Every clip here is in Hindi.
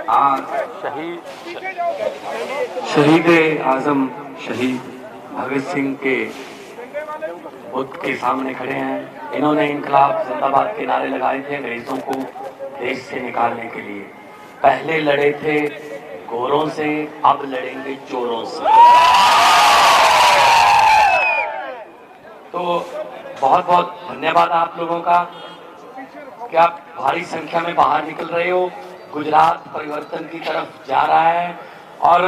आज शहीद आजम शहीद भगत सिंह के बुद्ध के सामने खड़े हैं। इन्होंने इनकलाब जिंदाबाद के नारे लगाए थे अंग्रेजों को देश से निकालने के लिए। पहले लड़े थे गोरों से, अब लड़ेंगे चोरों से। तो बहुत बहुत धन्यवाद आप लोगों का कि आप भारी संख्या में बाहर निकल रहे हो। गुजरात परिवर्तन की तरफ जा रहा है और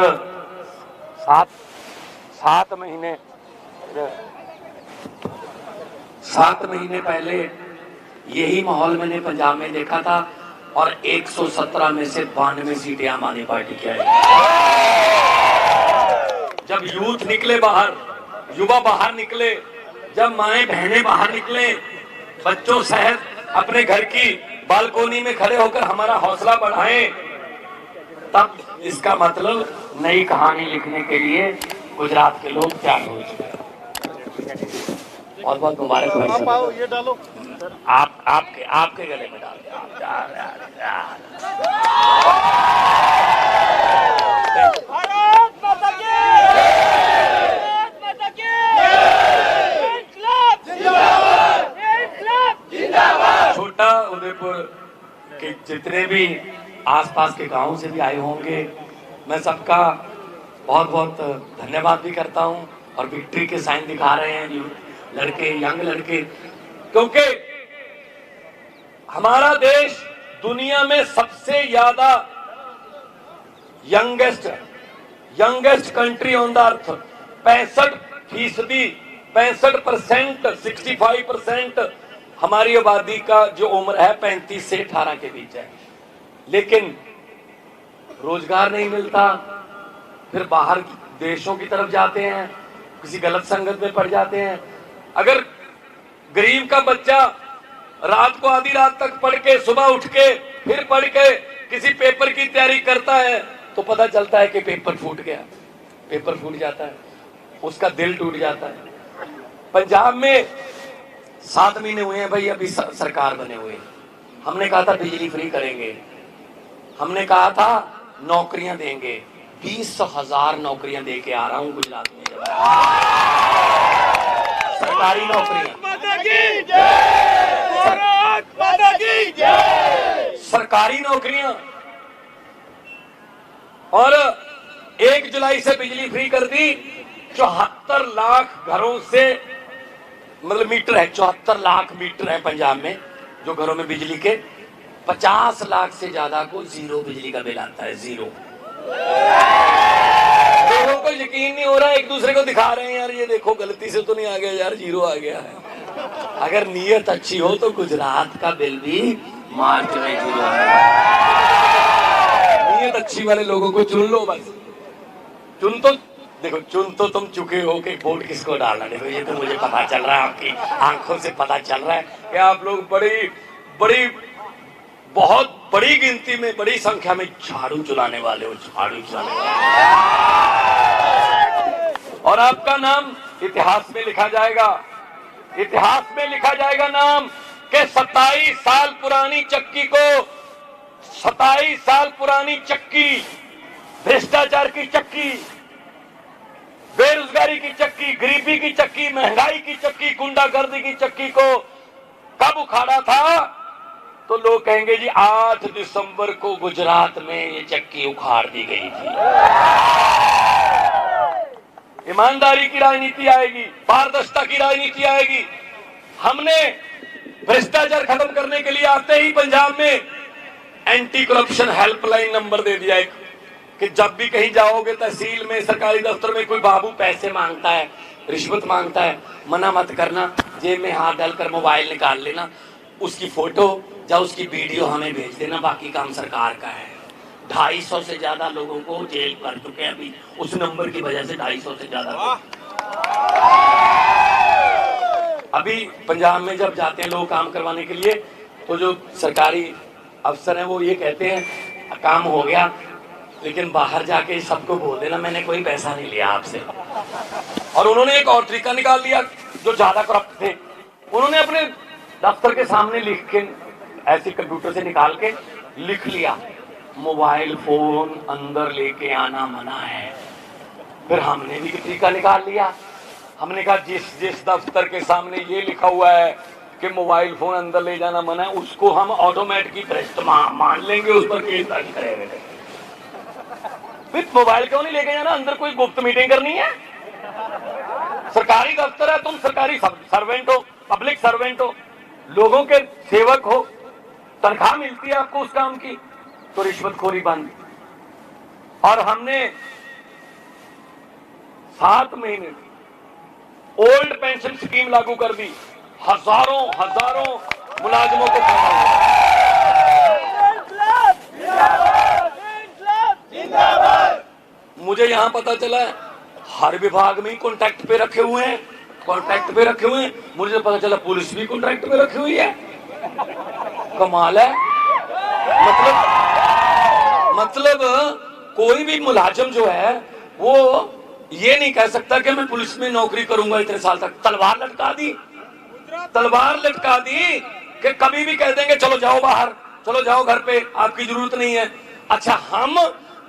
सात महीने पहले यही माहौल मैंने पंजाब में देखा था और 117 में से 92 सीटें आम आदमी पार्टी की आई। जब यूथ निकले बाहर, युवा बाहर निकले, जब माएं बहनें बाहर निकले, बच्चों सहित अपने घर की बालकोनी में खड़े होकर हमारा हौसला बढ़ाएं, तब इसका मतलब नई कहानी लिखने के लिए गुजरात के लोग तैयार हो चुके हैं। बहुत बहुत मुबारक हो। ये डालो आपके गले में डाल दिया। छोटा उदयपुर के जितने भी आसपास के गांवों से भी आए होंगे, मैं सबका बहुत बहुत धन्यवाद भी करता हूं। और विक्ट्री के साइन दिखा रहे हैं लड़के, यंग लड़के, क्योंकि हमारा देश दुनिया में सबसे ज्यादा youngest country on the earth. 65% हमारी आबादी का जो उम्र है 35 से 18 के बीच है। लेकिन रोजगार नहीं मिलता, फिर बाहर देशों की तरफ जाते हैं, किसी गलत संगत में पड़ जाते हैं। अगर गरीब का बच्चा रात को आधी रात तक पढ़ के, सुबह उठ के फिर पढ़ के किसी पेपर की तैयारी करता है, तो पता चलता है कि पेपर फूट गया, पेपर फूट जाता है, उसका दिल टूट जाता है। पंजाब में 7 महीने हुए हैं भाई, अभी सरकार बने हुए। हमने कहा था बिजली फ्री करेंगे, हमने कहा था नौकरियां देंगे। 20,000 नौकरियां दे के आ रहा हूं गुजरात में। सरकारी नौकरियां, सरकारी नौकरियां। और 1 जुलाई से बिजली फ्री कर दी। 74 लाख घरों से, मतलब मीटर है, 74 लाख मीटर है पंजाब में जो घरों में बिजली के। 50 लाख से ज्यादा को जीरो बिजली का बिल आता है, जीरो। लोगों को यकीन नहीं हो रहा, एक दूसरे को दिखा रहे हैं, यार ये देखो गलती से तो नहीं आ गया यार, जीरो आ गया है। अगर नीयत अच्छी हो तो गुजरात का बिल भी मार्च में जीरो आएगा। नीयत अच्छी वाले लोगों को चुन लो बस। चुन तो तुम चुके हो कि वोट किसको डालना। देखो ये तो मुझे पता चल रहा है, आपकी आंखों से पता चल रहा है कि आप लोग बहुत बड़ी गिनती में, बड़ी संख्या में झाड़ू चलाने वाले हो, झाड़ू चलाने वाले। और आपका नाम इतिहास में लिखा जाएगा, इतिहास में लिखा जाएगा नाम कि 27 साल पुरानी चक्की को, 27 साल पुरानी चक्की, भ्रष्टाचार की चक्की, बेरोजगारी की चक्की, गरीबी की चक्की, महंगाई की चक्की, गुंडागर्दी की चक्की को कब उखाड़ा था? तो लोग कहेंगे जी 8 दिसंबर को गुजरात में ये चक्की उखाड़ दी गई थी। ईमानदारी की राजनीति आएगी, पारदर्शिता की राजनीति आएगी। हमने भ्रष्टाचार खत्म करने के लिए आते ही पंजाब में एंटी करप्शन हेल्पलाइन नंबर दे दिया एक, कि जब भी कहीं जाओगे तहसील में, सरकारी दफ्तर में, कोई बाबू पैसे मांगता है, रिश्वत मांगता है, मना मत करना, जेब में हाथ डालकर मोबाइल निकाल लेना, उसकी फोटो या उसकी वीडियो हमें भेज देना, बाकी काम सरकार का है। 250 से ज्यादा लोगों को जेल कर चुके हैं अभी उस नंबर की वजह से, 250 से ज्यादा। अभी पंजाब में जब जाते हैं लोग काम करवाने के लिए, तो जो सरकारी अफसर हैं वो ये कहते हैं काम हो गया, लेकिन बाहर जाके सबको बोल देना मैंने कोई पैसा नहीं लिया आपसे। और उन्होंने एक और तरीका निकाल लिया, जो ज्यादा करप्ट थे, उन्होंने अपने दफ्तर के सामने लिख के, ऐसे कंप्यूटर से निकाल के लिख लिया मोबाइल फोन अंदर लेके आना मना है। फिर हमने भी तरीका निकाल लिया। हमने कहा जिस जिस दफ्तर के सामने ये लिखा हुआ है कि मोबाइल फोन अंदर ले जाना मना है, उसको हम ऑटोमेटिक भ्रष्ट मान लेंगे, उस पर केस दर्ज करेंगे। फिर मोबाइल क्यों नहीं लेके जाना? अंदर कोई गुप्त मीटिंग करनी है? सरकारी दफ्तर है, तुम सरकारी सर्वेंट हो, पब्लिक सर्वेंट हो, लोगों के सेवक हो, तनख्वाह मिलती है आपको उस काम की, तो रिश्वतखोरी बंद। और हमने 7 महीने ओल्ड पेंशन स्कीम लागू कर दी, हजारों मुलाजिमों को मुझे यहां पता चला हर विभाग में कॉन्ट्रैक्ट पे रखे हुए हैं, मुझे पता चला पुलिस भी कॉन्ट्रैक्ट पे रखी हुई है। कमाल है। मतलब कोई भी मुलाजिम जो है वो ये नहीं कह सकता कि मैं पुलिस में नौकरी करूंगा इतने साल तक। तलवार लटका दी कि कभी भी कह देंगे चलो जाओ बाहर, चलो जाओ घर पे, आपकी जरूरत नहीं है। अच्छा, हम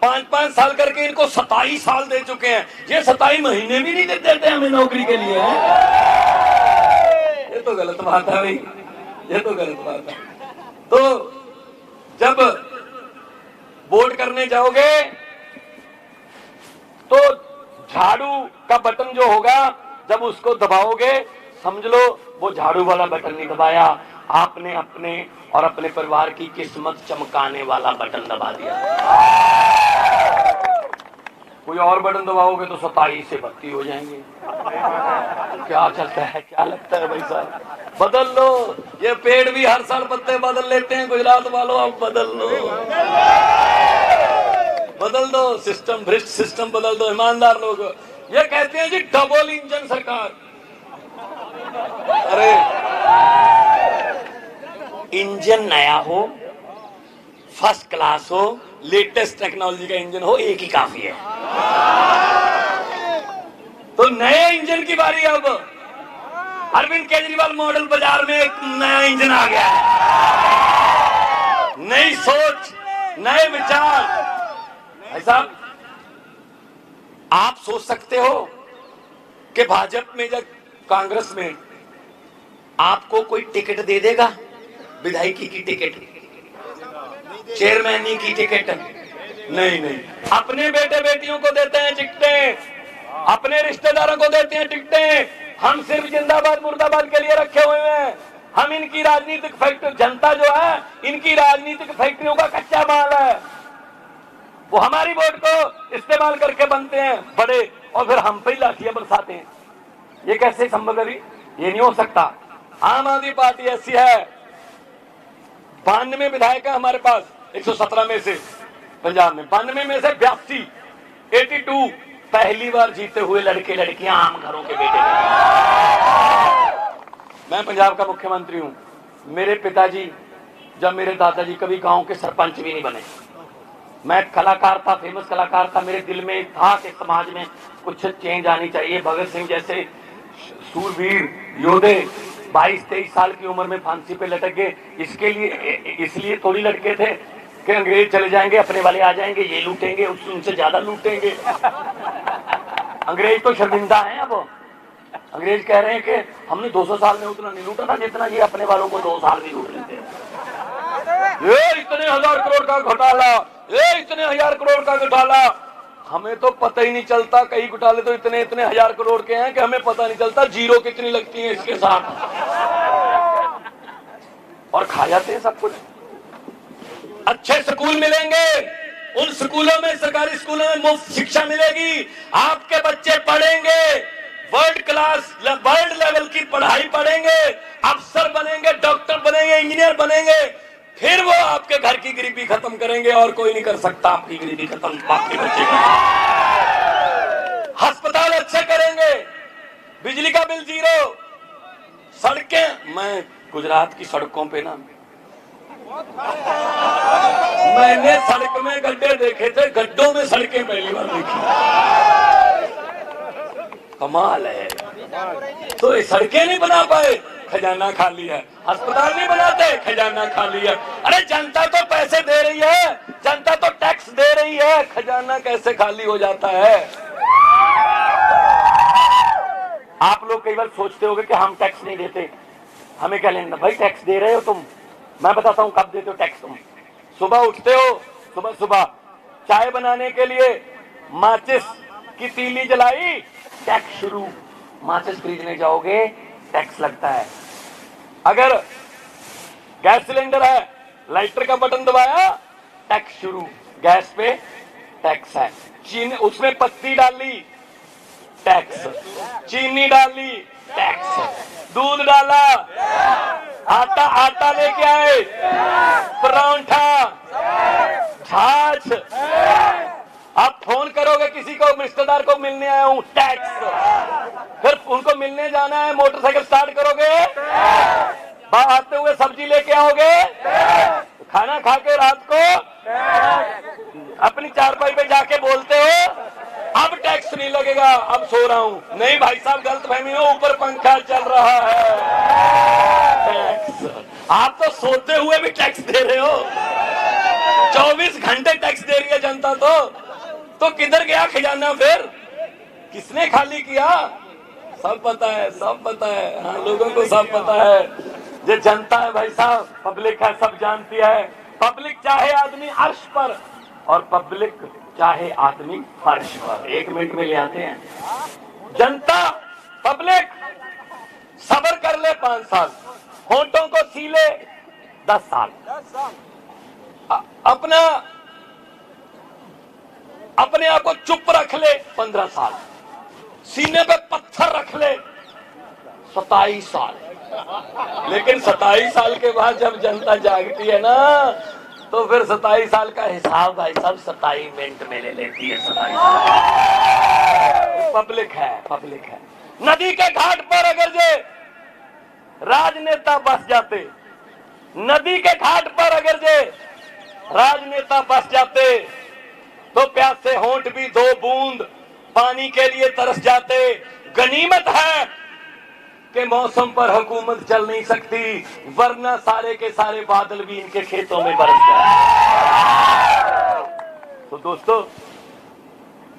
5-5 साल करके इनको 27 साल दे चुके हैं, ये 27 महीने भी नहीं देते हमें नौकरी के लिए। ये तो गलत बात है भाई, ये तो गलत बात है। तो जब वोट करने जाओगे तो झाड़ू का बटन जो होगा, जब उसको दबाओगे समझ लो वो झाड़ू वाला बटन नहीं दबाया, आपने अपने और अपने परिवार की किस्मत चमकाने वाला बटन दबा दिया। कोई और बटन दबाओगे तो 27 से 32 हो जाएंगे। क्या चलता है, क्या लगता है भाई साहब? बदल लो। ये पेड़ भी हर साल पत्ते बदल लेते हैं, गुजरात वालों अब बदल दो सिस्टम, भ्रष्ट सिस्टम बदल दो। ईमानदार लोग ये कहते हैं जी डबल इंजन सरकार। अरे इंजन नया हो, फर्स्ट क्लास हो, लेटेस्ट टेक्नोलॉजी का इंजन हो, एक ही काफी है। तो नए इंजन की बारी। अब अरविंद केजरीवाल मॉडल बाजार में एक नया इंजन आ गया है, नई सोच, नए विचार। भाई साहब, आप सोच सकते हो कि भाजपा में या कांग्रेस में आपको कोई टिकट दे देगा? विधायकी की टिकट, चेयरमैनी की टिकट? नहीं। अपने बेटे बेटियों को देते हैं टिकटें, अपने रिश्तेदारों को देते हैं टिकटें। हम सिर्फ जिंदाबाद मुर्दाबाद के लिए रखे हुए हैं। हम इनकी राजनीतिक फैक्ट्री, जनता जो है इनकी राजनीतिक फैक्ट्रियों का कच्चा माल है। वो हमारी वोट को इस्तेमाल करके बनते हैं बड़े, और फिर हम पे लाठियां बरसाते हैं। ये कैसे संभव है? ये नहीं हो सकता। आम आदमी पार्टी ऐसी है, 92 विधायक है हमारे पास 117 में से, पंजाब में 92 में से 82 पहली बार जीते हुए लड़के लड़कियां, आम घरों के बेटे। मैं पंजाब का मुख्यमंत्री हूं। मेरे पिताजी, जब मेरे दादाजी कभी गांव के सरपंच भी नहीं बने। मैं कलाकार था, फेमस कलाकार था। मेरे दिल में था कि समाज में कुछ चेंज आनी चाहिए। भगत सिंह जैसे सूरवीर योद्धे 22-23 साल की उम्र में फांसी पे लटक गए। इसलिए थोड़ी लटके थे कि अंग्रेज चले जाएंगे, अपने वाले आ जाएंगे, ये लूटेंगे, उनसे ज्यादा लूटेंगे। अंग्रेज तो शर्मिंदा हैं। अब अंग्रेज कह रहे हैं कि हमने 200 साल में उतना नहीं लूटा था जितना ये अपने वालों को 2 साल भी लूट लेते हैं। ये इतने 1000 करोड़ का घोटाला, ये इतने 1000 करोड़ का घोटाला। हमें तो पता ही नहीं चलता, कई घोटाले तो इतने 1000 करोड़ के हैं कि हमें पता नहीं चलता जीरो कितनी लगती है इसके साथ, और खा जाते हैं सब कुछ। अच्छे स्कूल मिलेंगे, उन स्कूलों में, सरकारी स्कूलों में मुफ्त शिक्षा मिलेगी, आपके बच्चे पढ़ेंगे, वर्ल्ड क्लास, वर्ल्ड लेवल की पढ़ाई पढ़ेंगे, अफसर बनेंगे, डॉक्टर बनेंगे, इंजीनियर बनेंगे। फिर वो आपके घर की गरीबी खत्म करेंगे, और कोई नहीं कर सकता आपकी गरीबी खत्म। आपके बच्चे अस्पताल अच्छे करेंगे, बिजली का बिल 0, सड़कें। मैं गुजरात की सड़कों पे ना, मैंने सड़क में गड्ढे देखे थे, गड्ढों में सड़कें पहली बार देखी। कमाल है। तो ये सड़कें नहीं बना पाए, खजाना खाली है। अस्पताल नहीं बनाते, खजाना खाली है। अरे जनता तो पैसे दे रही है, जनता है, खजाना कैसे खाली हो जाता है। आप लोग कई बार सोचते होंगे कि हम टैक्स नहीं देते, हमें क्या लेना। भाई टैक्स दे रहे हो तुम, मैं बताता हूं कब देते हो टैक्स। तुम सुबह उठते हो, सुबह सुबह चाय बनाने के लिए माचिस की तीली जलाई, टैक्स शुरू। माचिस खरीदने जाओगे, टैक्स लगता है। अगर गैस सिलेंडर है, लाइटर का बटन दबाया, टैक्स शुरू। गैस पे टैक्स है। चीनी, उसमें पत्ती डाली, टैक्स। चीनी डाली, टैक्स। दूध डाला, आटा लेके आए, परांठा, छाछ। आप फोन करोगे किसी को, रिश्तेदार को मिलने आया हूं, टैक्स। फिर उनको मिलने जाना है, मोटरसाइकिल स्टार्ट करोगे, आते हुए सब्जी लेके आओगे, खाना खा के रात को अपनी चारपाई पे जाके बोलते हो अब टैक्स नहीं लगेगा, अब सो रहा हूं। नहीं भाई साहब, गलतफहमी हो, ऊपर पंखा चल रहा है, टैक्स। आप तो सोते हुए भी टैक्स दे रहे हो। 24 घंटे टैक्स दे रही है जनता। तो किधर गया खजाना फिर? किसने खाली किया? सब पता है, सब पता है। हाँ, लोगों को सब पता है। ये जनता है भाई साहब, पब्लिक है, सब जानती है। पब्लिक चाहे आदमी अर्श पर और पब्लिक चाहे आदमी फर्श पर। 1 मिनट में ले आते हैं। जनता, पब्लिक सब्र कर ले 5 साल, होंठों को सीले 10 साल, अपने आप को चुप रख ले 15 साल, सीने पे पत्थर रख ले 27 साल। लेकिन 27 साल के बाद जब जनता जागती है ना, तो फिर 27 साल का हिसाब भाई साहब 27 मिनट में ले लेती है। 27 पब्लिक है, पब्लिक है। नदी के घाट पर अगर जे राजनेता बस जाते, नदी के घाट पर अगर जे राजनेता बस जाते, तो प्यास से होंठ भी 2 बूंद पानी के लिए तरस जाते। गनीमत है कि मौसम पर हुकूमत चल नहीं सकती, वरना सारे के सारे बादल भी इनके खेतों में बरस जाए। तो दोस्तों,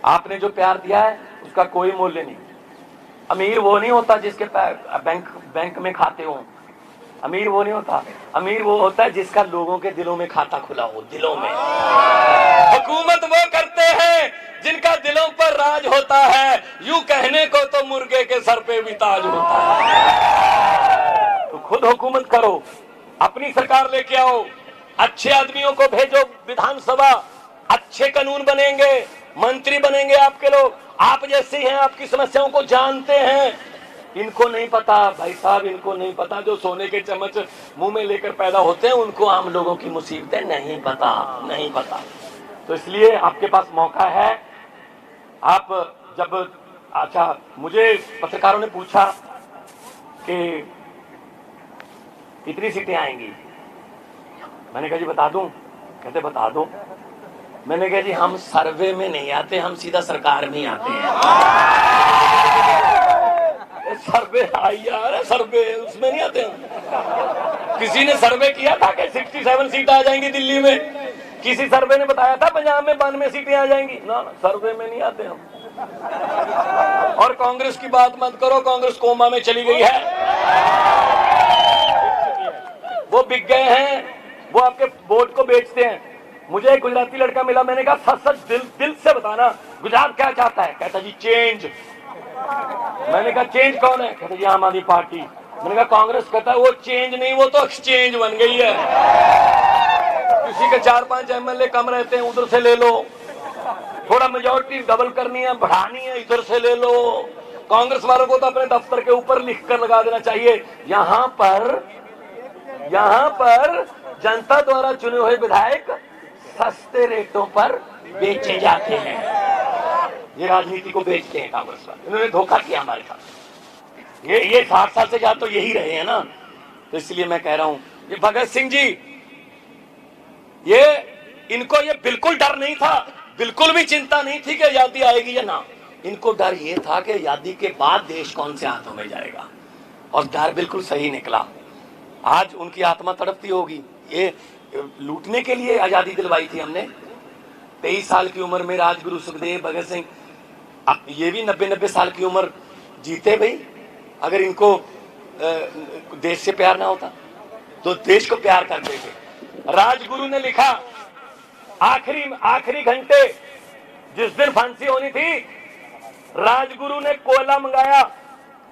आपने जो प्यार दिया है उसका कोई मूल्य नहीं। अमीर वो नहीं होता जिसके बैंक में खाते हो, अमीर वो नहीं होता। अमीर वो होता है जिसका लोगों के दिलों में खाता खुला हो, दिलों में। हुकूमत वो करते हैं जिनका दिलों पर राज होता है। यूं कहने को तो मुर्गे के सर पे भी ताज होता है। तो खुद हुकूमत करो, अपनी सरकार लेके आओ, अच्छे आदमियों को भेजो विधानसभा, अच्छे कानून बनेंगे, मंत्री बनेंगे आपके लोग। आप जैसे हैं, आपकी समस्याओं को जानते हैं। इनको नहीं पता भाई साहब, इनको नहीं पता। जो सोने के चम्मच मुंह में लेकर पैदा होते हैं, उनको आम लोगों की मुसीबतें नहीं पता, नहीं पता। तो इसलिए आपके पास मौका है। आप जब, अच्छा, मुझे पत्रकारों ने पूछा कि कितनी सीटें आएंगी, मैंने कहा जी बता दूं। कहते बता दो। मैंने कहा जी हम सर्वे में नहीं आते, हम सीधा सरकार में आते हैं। सर्वे आई यार, सर्वे उसमें नहीं आते हम। किसी ने सर्वे किया था कि 67 सीट आ जाएंगी दिल्ली में? किसी सर्वे ने बताया था पंजाब में 92 सीटें आ जाएंगी? ना, सर्वे में नहीं आते हम। और कांग्रेस की बात मत करो, कांग्रेस कोमा में चली गई है, वो बिक गए हैं, वो आपके वोट को बेचते हैं। मुझे एक गुजराती लड़का मिला, मैंने कहा सच सच दिल से बताना, गुजरात क्या चाहता है? कहता जी चेंज। मैंने कहा चेंज कौन है? कहता जी आम आदमी पार्टी। मैंने कहा कांग्रेस। कहता है वो चेंज नहीं, वो तो एक्सचेंज बन गई है। किसी के 4-5 एमएलए कम रहते हैं, उधर से ले लो। थोड़ा मेजॉरिटी डबल करनी है, बढ़ानी है, इधर से ले लो। कांग्रेस वालों को तो अपने दफ्तर के ऊपर लिख कर लगा देना चाहिए, यहाँ पर जनता द्वारा चुने हुए विधायक सस्ते रेटों पर बेचे जाते हैं। ये राजनीति को बेचते हैं कांग्रेस वाले। इन्होंने धोखा किया हमारे साथ। ये 60 साल से ज्यादा तो यही रहे हैं ना। तो इसलिए मैं कह रहा हूं, ये भगत सिंह जी, इनको ये बिल्कुल डर नहीं था, बिल्कुल भी चिंता नहीं थी कि आजादी आएगी या ना। इनको डर ये था कि आजादी के बाद देश कौन से हाथों में जाएगा, और डर बिल्कुल सही निकला। आज उनकी आत्मा तड़पती होगी। ये लूटने के लिए आजादी दिलवाई थी हमने, 23 साल की उम्र में राजगुरु सुखदेव, भगत सिंह, अब ये भी 90-90 साल की उम्र जीते भाई। अगर इनको देश से प्यार ना होता तो देश को प्यार करते थे। राजगुरु ने लिखा, आखिरी घंटे जिस दिन फांसी होनी थी, राजगुरु ने कोयला मंगाया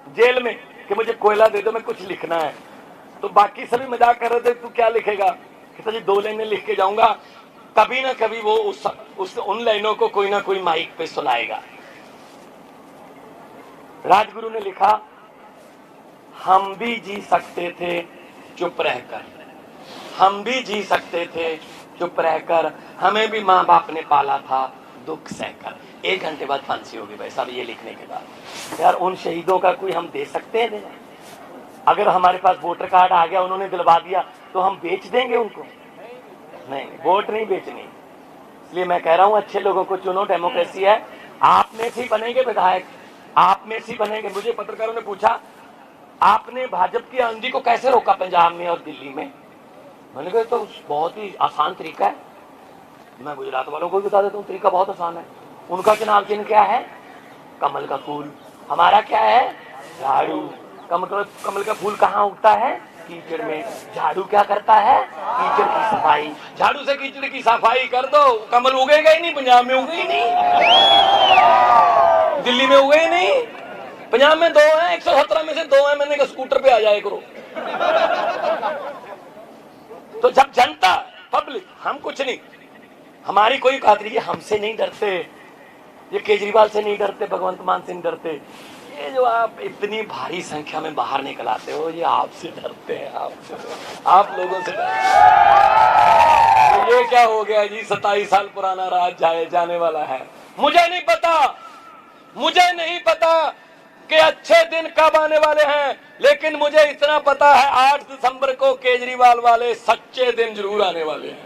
जेल में कि मुझे कोयला दे दो, मैं कुछ लिखना है। तो बाकी सभी मजाक कर रहे थे, तू क्या लिखेगा? कहता जी 2 लाइनें लिख के जाऊंगा, कभी ना कभी वो उन लाइनों को कोई ना कोई माइक पे सुनाएगा। राजगुरु ने लिखा, हम भी जी सकते थे चुप रहकर, हम भी जी सकते थे चुप रहकर, हमें भी माँ बाप ने पाला था दुख सहकर। 1 घंटे बाद फांसी होगी भाई साहब ये लिखने के बाद। यार उन शहीदों का कोई हम दे सकते हैं देना? अगर हमारे पास वोटर कार्ड आ गया, उन्होंने दिलवा दिया, तो हम बेच देंगे उनको? नहीं, वोट नहीं बेचनी। इसलिए मैं कह रहा हूं अच्छे लोगों को चुनो, डेमोक्रेसी है। आप में से बनेंगे विधायक, आप में से बनेंगे। मुझे पत्रकारों ने पूछा, आपने भाजपा की आंधी को कैसे रोका पंजाब में और दिल्ली में? मैंने कहा तो बहुत ही आसान तरीका है। मैं गुजरात वालों को भी बता देता हूँ, तरीका बहुत आसान है। उनका चुनाव चिन्ह क्या है? कमल का फूल। हमारा क्या है? झाड़ू। कमल का फूल कहाँ उगता है? कीचड़ में। झाड़ू क्या करता है? कीचड़ की सफाई। झाड़ू से कीचड़ की सफाई कर दो, कमल उगेगा ही नहीं। पंजाब में उगे ही नहीं, दिल्ली में उगे ही नहीं। पंजाब में 2 हैं, 117 में से 2 हैं। मैंने कहा स्कूटर पे आ जाए करो। तो जब जनता, पब्लिक, हम कुछ नहीं, हमारी कोई खातिर, ये हमसे नहीं डरते, ये केजरीवाल से नहीं डरते, भगवंत मान से नहीं डरते। ये जो आप इतनी भारी संख्या में बाहर निकल आते हो, ये आपसे डरते हैं, आप लोगों से डरते हैं। तो ये क्या हो गया जी? 27 साल पुराना राज जाने वाला है। मुझे नहीं पता कि अच्छे दिन कब आने वाले हैं, लेकिन मुझे इतना पता है 8 दिसंबर को केजरीवाल वाले सच्चे दिन जरूर आने वाले हैं।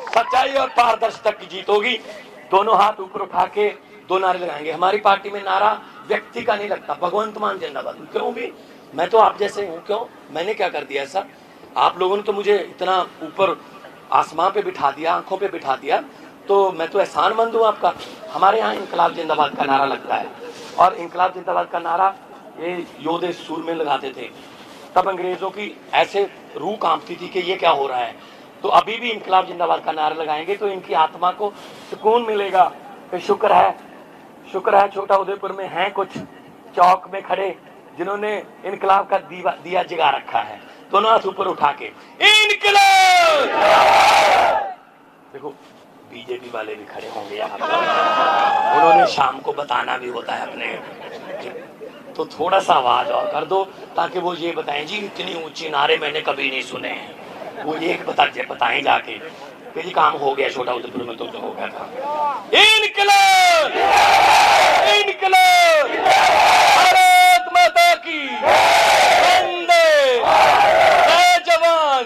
सच्चाई और पारदर्शिता की जीत होगी। दोनों हाथ ऊपर उठा के 2 नारे लगाएंगे। हमारी पार्टी में नारा व्यक्ति का नहीं लगता, भगवंत मान जिंदाबाद। क्यों भी? मैं तो आप जैसे हूँ। क्यों? मैंने क्या कर दिया ऐसा? आप लोगों ने तो मुझे इतना ऊपर आसमां पे बिठा दिया, आंखों पे बिठा दिया, तो मैं तो एहसानमंद हूँ आपका। हमारे यहाँ इंकलाब जिंदाबाद का नारा लगता है, और इंकलाब जिंदाबाद का नारा ये योधे सूर में लगाते थे। तब अंग्रेजों की ऐसे रूह कांपती थी कि ये क्या हो रहा है। तो अभी भी इंकलाब जिंदाबाद का नारा लगाएंगे तो इनकी आत्मा को सुकून मिलेगा कि शुक्र है छोटा उदयपुर में हैं कुछ चौक में खड़े जिन्होंने इंकलाब का दिया जगा रखा है। दोनों हाथ ऊपर उठा के इंकलाब। देखो बीजेपी वाले भी खड़े होंगे यहाँ पर, उन्होंने शाम को बताना भी होता है अपने, तो थोड़ा सा आवाज और कर दो ताकि वो ये बताएं जी इतनी ऊंची नारे मैंने कभी नहीं सुने हैं। वो ये बताएं जाके कि जी काम हो गया छोटा उदयपुर में, तो जो हो गया था। इंकलाब, इंकलाब, भारत माता की वंदे, जय जवान,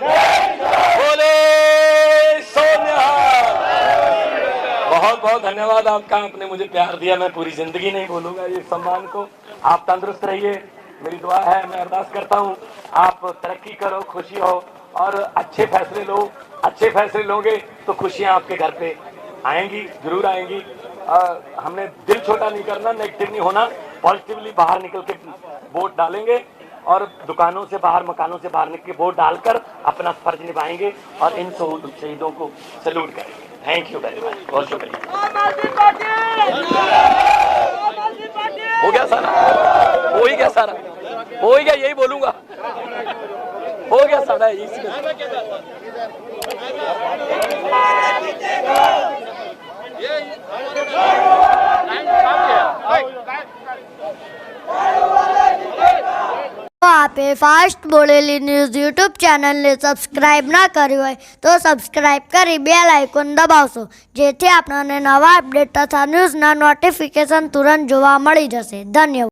बोले सोनिहाल। बहुत बहुत धन्यवाद आपका, आपने मुझे प्यार दिया। मैं पूरी जिंदगी नहीं भूलूंगा ये सम्मान को। आप तंदुरुस्त रहिए, मेरी दुआ है, मैं अरदास करता हूँ आप तरक्की करो, खुशी हो और अच्छे फैसले लो। अच्छे फैसले लोगे तो खुशियां आपके घर पे आएंगी, जरूर आएंगी। हमने दिल छोटा नहीं करना, नेगेटिव नहीं होना, पॉजिटिवली बाहर निकल के वोट डालेंगे और दुकानों से बाहर, मकानों से बाहर निकल के वोट डालकर अपना फर्ज निभाएंगे और इन शहीदों को सैल्यूट करेंगे। थैंक यू वेरी मच, बहुत शुक्रिया। हो गया सारा, हो ही गया सारा, हो ही गया, यही बोलूंगा, हो गया सारा। તો આપે ફાસ્ટ બોલેલી ન્યૂઝ યુટ્યુબ ચેનલને સબસ્ક્રાઈબ ના કરી હોય તો સબસ્ક્રાઈબ કરી બેલ આઇકોન દબાવશો, જેથી આપણને નવા અપડેટ તથા ન્યૂઝના નોટિફિકેશન તુરંત જોવા મળી જશે. ધન્યવાદ.